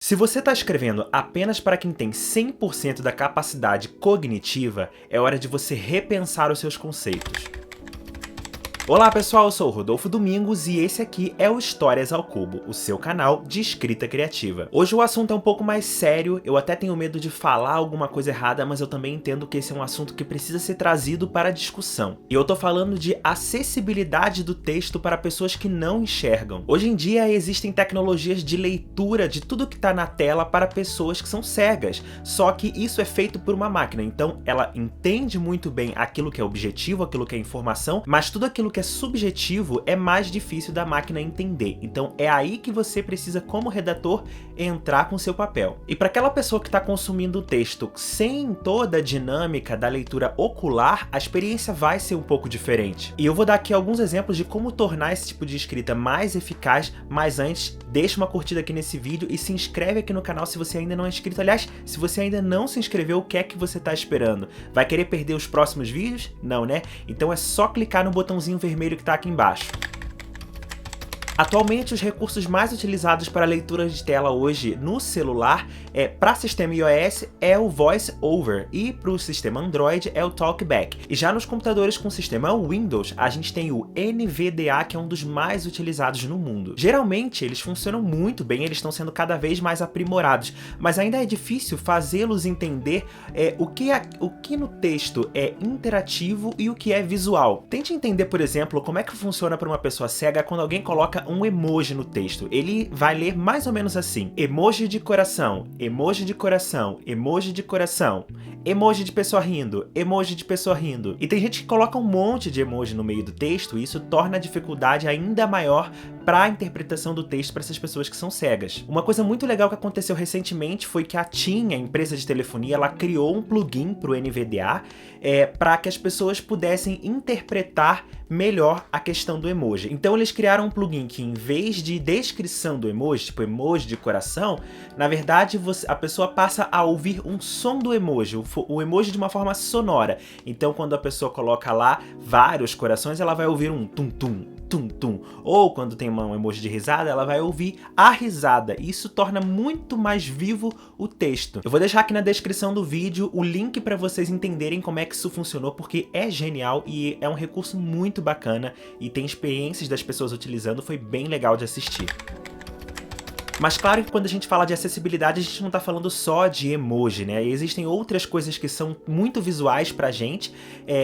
Se você está escrevendo apenas para quem tem 100% da capacidade cognitiva, é hora de você repensar os seus conceitos. Olá pessoal, eu sou o Rodolfo Domingos e esse aqui é o Histórias ao Cubo, o seu canal de escrita criativa. Hoje o assunto é um pouco mais sério, eu até tenho medo de falar alguma coisa errada, mas eu também entendo que esse é um assunto que precisa ser trazido para a discussão. E eu tô falando de acessibilidade do texto para pessoas que não enxergam. Hoje em dia existem tecnologias de leitura de tudo que está na tela para pessoas que são cegas, só que isso é feito por uma máquina, então ela entende muito bem aquilo que é objetivo, aquilo que é informação, mas tudo aquilo que é subjetivo é mais difícil da máquina entender. Então é aí que você precisa, como redator, entrar com seu papel. E para aquela pessoa que está consumindo o texto sem toda a dinâmica da leitura ocular, a experiência vai ser um pouco diferente. E eu vou dar aqui alguns exemplos de como tornar esse tipo de escrita mais eficaz, mas antes, deixa uma curtida aqui nesse vídeo e se inscreve aqui no canal se você ainda não é inscrito. Aliás, se você ainda não se inscreveu, o que é que você está esperando? Vai querer perder os próximos vídeos? Não, né? Então é só clicar no botãozinho vermelho que está aqui embaixo. Atualmente, os recursos mais utilizados para leitura de tela hoje no celular para sistema iOS é o Voice Over e para o sistema Android é o Talkback. E já nos computadores com sistema Windows, a gente tem o NVDA, que é um dos mais utilizados no mundo. Geralmente, eles funcionam muito bem, eles estão sendo cada vez mais aprimorados, mas ainda é difícil fazê-los entender o que no texto é interativo e o que é visual. Tente entender, por exemplo, como é que funciona para uma pessoa cega quando alguém coloca um emoji no texto. Ele vai ler mais ou menos assim: emoji de coração, emoji de coração, emoji de coração, emoji de pessoa rindo, emoji de pessoa rindo. E tem gente que coloca um monte de emoji no meio do texto e isso torna a dificuldade ainda maior para a interpretação do texto para essas pessoas que são cegas. Uma coisa muito legal que aconteceu recentemente foi que a TIM, a empresa de telefonia, ela criou um plugin para o NVDA para que as pessoas pudessem interpretar melhor a questão do emoji. Então eles criaram um plugin que, em vez de descrição do emoji, tipo emoji de coração, na verdade a pessoa passa a ouvir um som do emoji, o emoji de uma forma sonora. Então quando a pessoa coloca lá vários corações, ela vai ouvir um tum-tum, tum-tum. Ou quando tem um emoji de risada, ela vai ouvir a risada. E isso torna muito mais vivo o texto. Eu vou deixar aqui na descrição do vídeo o link para vocês entenderem como é que isso funcionou, porque é genial e é um recurso muito bacana e tem experiências das pessoas utilizando, foi bem legal de assistir. Mas claro que quando a gente fala de acessibilidade, a gente não está falando só de emoji, né? Existem outras coisas que são muito visuais pra gente,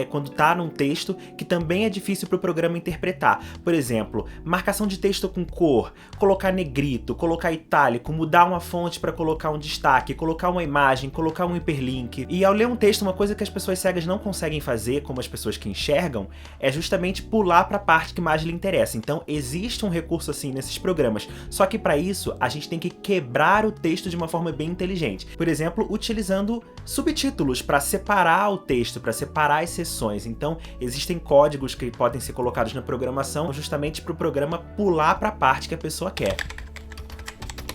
quando tá num texto, que também é difícil pro programa interpretar. Por exemplo, marcação de texto com cor, colocar negrito, colocar itálico, mudar uma fonte para colocar um destaque, colocar uma imagem, colocar um hiperlink. E ao ler um texto, uma coisa que as pessoas cegas não conseguem fazer, como as pessoas que enxergam, é justamente pular para a parte que mais lhe interessa. Então existe um recurso assim nesses programas, só que para isso a gente tem que quebrar o texto de uma forma bem inteligente. Por exemplo, utilizando subtítulos para separar o texto, para separar as seções. Então, existem códigos que podem ser colocados na programação justamente para o programa pular para a parte que a pessoa quer.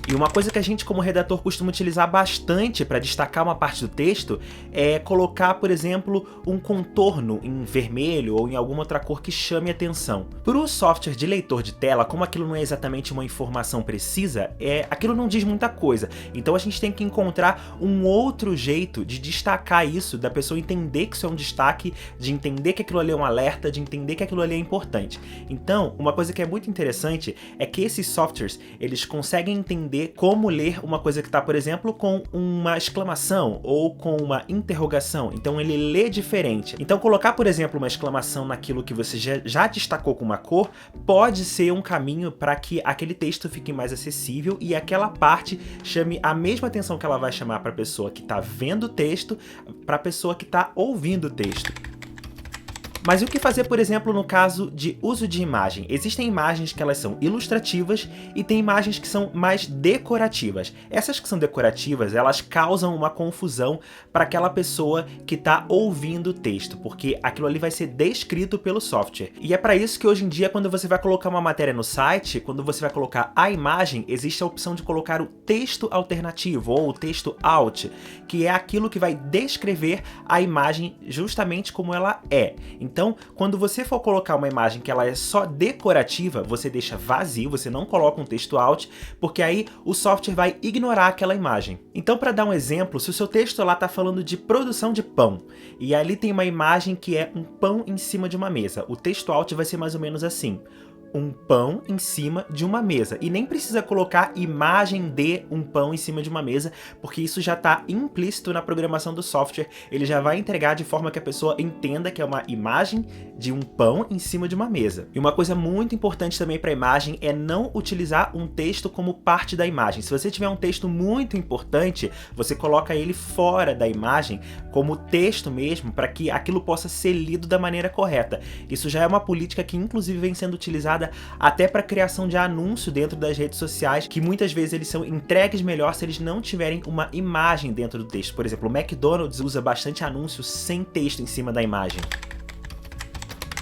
E uma coisa que a gente, como redator, costuma utilizar bastante para destacar uma parte do texto é colocar, por exemplo, um contorno em vermelho ou em alguma outra cor que chame atenção. Para o software de leitor de tela, como aquilo não é exatamente uma informação precisa, aquilo não diz muita coisa. Então a gente tem que encontrar um outro jeito de destacar isso, da pessoa entender que isso é um destaque, de entender que aquilo ali é um alerta, de entender que aquilo ali é importante. Então, uma coisa que é muito interessante é que esses softwares, eles conseguem entender como ler uma coisa que está, por exemplo, com uma exclamação ou com uma interrogação. Então ele lê diferente. Então colocar, por exemplo, uma exclamação naquilo que você já destacou com uma cor pode ser um caminho para que aquele texto fique mais acessível e aquela parte chame a mesma atenção que ela vai chamar para a pessoa que está vendo o texto, para a pessoa que está ouvindo o texto. Mas e o que fazer, por exemplo, no caso de uso de imagem? Existem imagens que elas são ilustrativas e tem imagens que são mais decorativas. Essas que são decorativas, elas causam uma confusão para aquela pessoa que está ouvindo o texto, porque aquilo ali vai ser descrito pelo software. E é para isso que hoje em dia, quando você vai colocar uma matéria no site, quando você vai colocar a imagem, existe a opção de colocar o texto alternativo ou o texto alt, que é aquilo que vai descrever a imagem justamente como ela é. Então, quando você for colocar uma imagem que ela é só decorativa, você deixa vazio, você não coloca um texto alt, porque aí o software vai ignorar aquela imagem. Então, para dar um exemplo, se o seu texto lá está falando de produção de pão, e ali tem uma imagem que é um pão em cima de uma mesa, o texto alt vai ser mais ou menos assim: um pão em cima de uma mesa. E nem precisa colocar imagem de um pão em cima de uma mesa, porque isso já está implícito na programação do software. Ele já vai entregar de forma que a pessoa entenda que é uma imagem de um pão em cima de uma mesa. E uma coisa muito importante também para a imagem é não utilizar um texto como parte da imagem. Se você tiver um texto muito importante, você coloca ele fora da imagem como texto mesmo, para que aquilo possa ser lido da maneira correta. Isso já é uma política que inclusive vem sendo utilizada até para criação de anúncio dentro das redes sociais, que muitas vezes eles são entregues melhor se eles não tiverem uma imagem dentro do texto. Por exemplo, o McDonald's usa bastante anúncio sem texto em cima da imagem.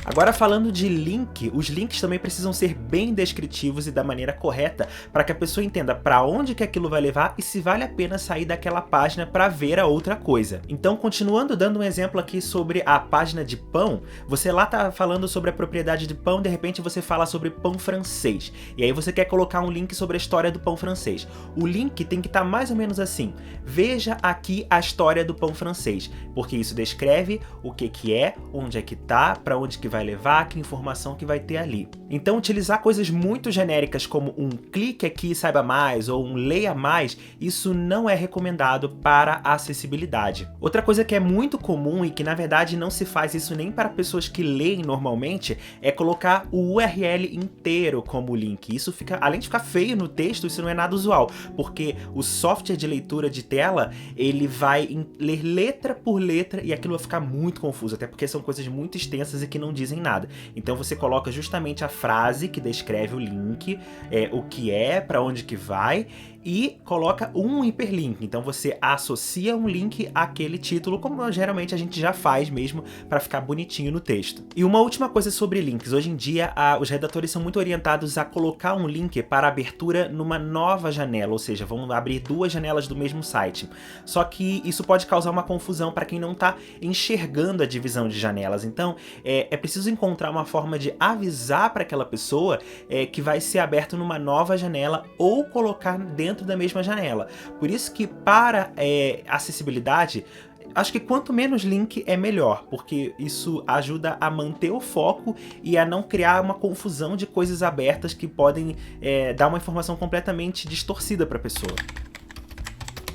Agora, falando de link, os links também precisam ser bem descritivos e da maneira correta para que a pessoa entenda para onde que aquilo vai levar e se vale a pena sair daquela página para ver a outra coisa. Então, continuando dando um exemplo aqui sobre a página de pão, você lá tá falando sobre a propriedade de pão, de repente você fala sobre pão francês, e aí você quer colocar um link sobre a história do pão francês. O link tem que estar mais ou menos assim: veja aqui a história do pão francês, porque isso descreve o que é, onde é que tá, para onde que vai levar, que informação que vai ter ali. Então, utilizar coisas muito genéricas como um clique aqui e saiba mais ou um leia mais, isso não é recomendado para a acessibilidade. Outra coisa que é muito comum e que na verdade não se faz isso nem para pessoas que leem normalmente é colocar o URL inteiro como link. Isso fica, além de ficar feio no texto, isso não é nada usual, porque o software de leitura de tela, ele vai ler letra por letra e aquilo vai ficar muito confuso, até porque são coisas muito extensas e que não dizem nada. Então você coloca justamente a frase que descreve o link, o que é, para onde que vai, e coloca um hiperlink. Então você associa um link àquele título, como geralmente a gente já faz mesmo, para ficar bonitinho no texto. E uma última coisa sobre links: hoje em dia os redatores são muito orientados a colocar um link para abertura numa nova janela, ou seja, vão abrir duas janelas do mesmo site. Só que isso pode causar uma confusão para quem não está enxergando a divisão de janelas. Então é preciso encontrar uma forma de avisar para aquela pessoa que vai ser aberto numa nova janela, ou colocar dentro da mesma janela. Por isso que para acessibilidade, acho que quanto menos link é melhor, porque isso ajuda a manter o foco e a não criar uma confusão de coisas abertas que podem dar uma informação completamente distorcida para a pessoa.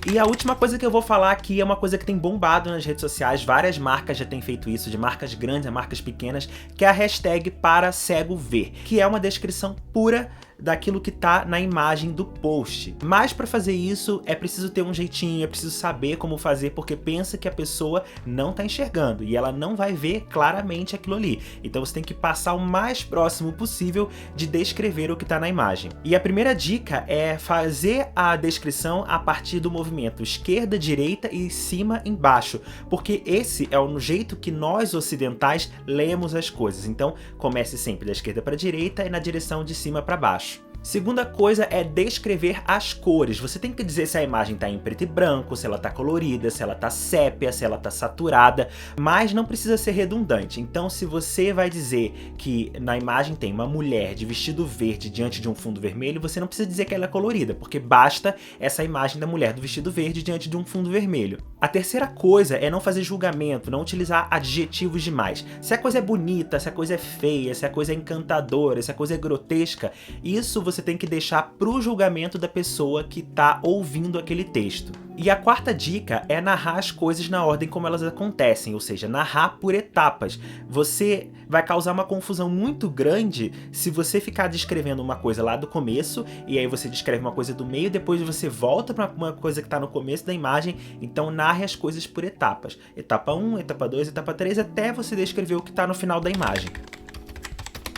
E a última coisa que eu vou falar aqui é uma coisa que tem bombado nas redes sociais, várias marcas já têm feito isso, de marcas grandes a marcas pequenas, que é a hashtag para cego ver, que é uma descrição pura daquilo que tá na imagem do post. Mas para fazer isso é preciso ter um jeitinho, é preciso saber como fazer, porque pensa que a pessoa não tá enxergando e ela não vai ver claramente aquilo ali. Então você tem que passar o mais próximo possível de descrever o que tá na imagem. E a primeira dica é fazer a descrição a partir do movimento esquerda, direita e cima, embaixo, porque esse é o jeito que nós ocidentais lemos as coisas. Então comece sempre da esquerda para a direita e na direção de cima para baixo. Segunda coisa é descrever as cores. Você tem que dizer se a imagem está em preto e branco, se ela está colorida, se ela está sépia, se ela está saturada, mas não precisa ser redundante. Então, se você vai dizer que na imagem tem uma mulher de vestido verde diante de um fundo vermelho, você não precisa dizer que ela é colorida, porque basta essa imagem da mulher do vestido verde diante de um fundo vermelho. A terceira coisa é não fazer julgamento, não utilizar adjetivos demais. Se a coisa é bonita, se a coisa é feia, se a coisa é encantadora, se a coisa é grotesca, isso você tem que deixar pro julgamento da pessoa que tá ouvindo aquele texto. E a quarta dica é narrar as coisas na ordem como elas acontecem, ou seja, narrar por etapas. Você vai causar uma confusão muito grande se você ficar descrevendo uma coisa lá do começo, e aí você descreve uma coisa do meio, depois você volta para uma coisa que está no começo da imagem. Então narre as coisas por etapas. Etapa 1, etapa 2, etapa 3, até você descrever o que está no final da imagem.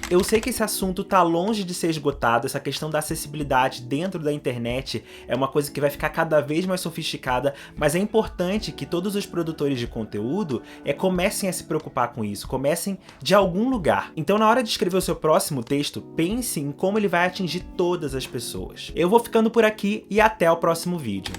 Eu sei que esse assunto tá longe de ser esgotado, essa questão da acessibilidade dentro da internet é uma coisa que vai ficar cada vez mais sofisticada, mas é importante que todos os produtores de conteúdo comecem a se preocupar com isso, comecem de algum lugar. Então, na hora de escrever o seu próximo texto, pense em como ele vai atingir todas as pessoas. Eu vou ficando por aqui e até o próximo vídeo.